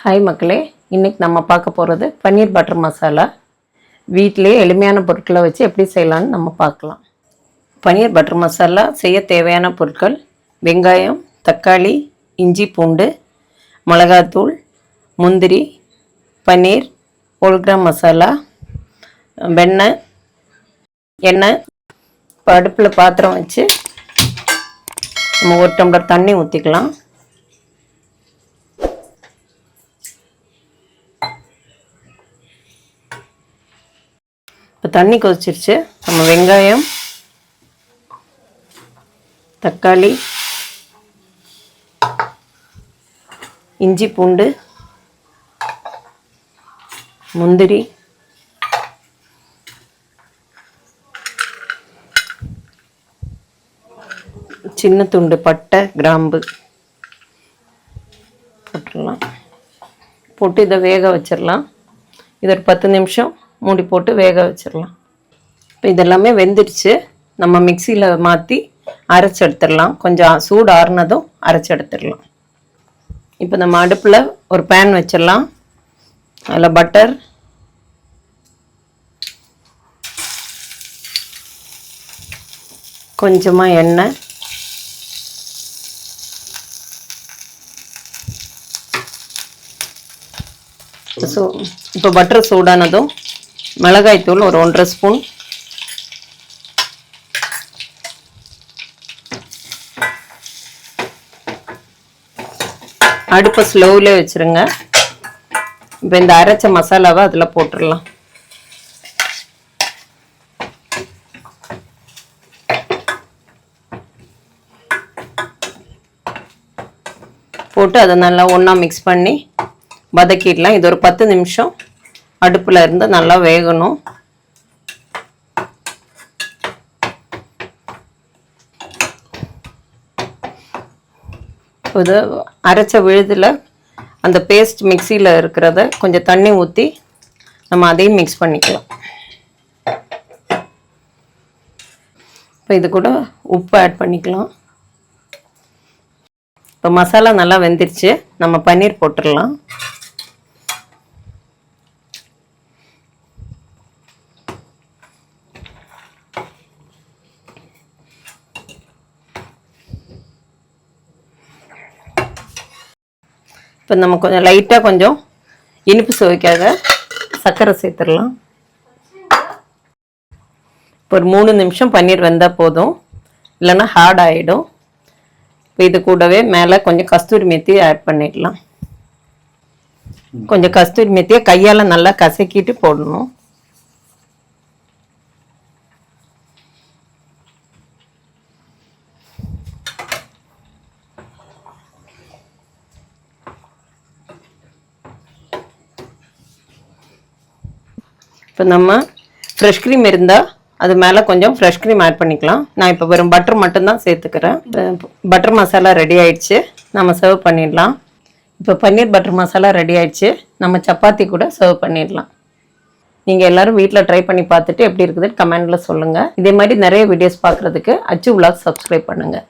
Hi மக்களே, இன்றைக்கி நம்ம பார்க்க போகிறது பன்னீர் பட்டர் மசாலா. வீட்டிலேயே எளிமையான பொருட்களை வச்சு எப்படி செய்யலான்னு நம்ம பார்க்கலாம். பன்னீர் பட்டர் மசாலா செய்ய தேவையான பொருட்கள்: வெங்காயம், தக்காளி, இஞ்சி பூண்டு, மிளகாத்தூள், முந்திரி, பன்னீர், 1 கிராம் மசாலா, வெண்ணெய், எண்ணெய். இப்போ அடுப்பில் பாத்திரம் வச்சு நம்ம 1 டம்ளர் தண்ணி ஊற்றிக்கலாம். இப்போ தண்ணி கொதிச்சிருச்சு. நம்ம வெங்காயம், தக்காளி, இஞ்சி பூண்டு, முந்திரி, சின்ன துண்டு பட்டை, கிராம்பு போட்டுடலாம். போட்டு இதை வேக வச்சிடலாம். இது ஒரு 10 நிமிஷம் மூடி போட்டு வேக வச்சிடலாம். இப்போ இதெல்லாமே வெந்துடுச்சு. நம்ம மிக்சியில் மாற்றி அரைச்சி எடுத்துடலாம். கொஞ்சம் சூடு ஆறுனதும் அரைச்சி எடுத்துடலாம். இப்போ நம்ம அடுப்பில் ஒரு பேன் வச்சிடலாம். அதில் பட்டர், கொஞ்சமாக எண்ணெய், இப்போ பட்டர் சூடானதும் மிளகாய்த்தூள் ஒரு 1.5 ஸ்பூன், அடுப்பை ஸ்லோவிலே வச்சுருங்க. இப்போ இந்த அரைச்ச மசாலாவை அதில் போட்டுடலாம். போட்டு அதை நல்லா ஒன்றா மிக்ஸ் பண்ணி வதக்கிடலாம். இது ஒரு 10 நிமிஷம் அடுப்பில் இருந்து நல்லா வேகணும். இது அரைச்ச விழுதில் அந்த பேஸ்ட் மிக்சியில் இருக்கிறத கொஞ்சம் தண்ணி ஊற்றி நம்ம அதையும் மிக்ஸ் பண்ணிக்கலாம். இப்போ இது கூட உப்பு ஆட் பண்ணிக்கலாம். இப்போ மசாலா நல்லா வெந்துருச்சு. நம்ம பன்னீர் போட்டுடலாம். இப்போ நம்ம கொஞ்சம் லைட்டாக கொஞ்சம் இனிப்பு சுவைக்காக சர்க்கரை சேர்த்துடலாம். இப்போ ஒரு 3 நிமிஷம் பன்னீர் வெந்தால் போதும், இல்லைன்னா ஹார்ட் ஆகிடும். இப்போ இது கூடவே மேலே கொஞ்சம் கஸ்தூரி மெத்தி ஆட் பண்ணிடலாம். கொஞ்சம் கஸ்தூரி மெத்தியை கையால் நல்லா கசக்கிட்டு போடணும். இப்போ நம்ம ஃப்ரெஷ் க்ரீம் இருந்தால் அது மேலே கொஞ்சம் ஃப்ரெஷ் க்ரீம் ஆட் பண்ணிக்கலாம். நான் இப்போ வெறும் பட்டர் மட்டும்தான் சேர்த்துக்கிறேன். பட்டர் மசாலா ரெடி ஆயிடுச்சு. நம்ம சர்வ் பண்ணிடலாம். இப்போ பன்னீர் பட்டர் மசாலா ரெடி ஆயிடுச்சு. நம்ம சப்பாத்தி கூட சர்வ் பண்ணிடலாம். நீங்கள் எல்லோரும் வீட்டில் ட்ரை பண்ணி பார்த்துட்டு எப்படி இருக்குதுன்னு கமெண்டில் சொல்லுங்கள். இதே மாதிரி நிறைய வீடியோஸ் பார்க்குறதுக்கு அச்சு விலாக் சப்ஸ்கிரைப் பண்ணுங்கள்.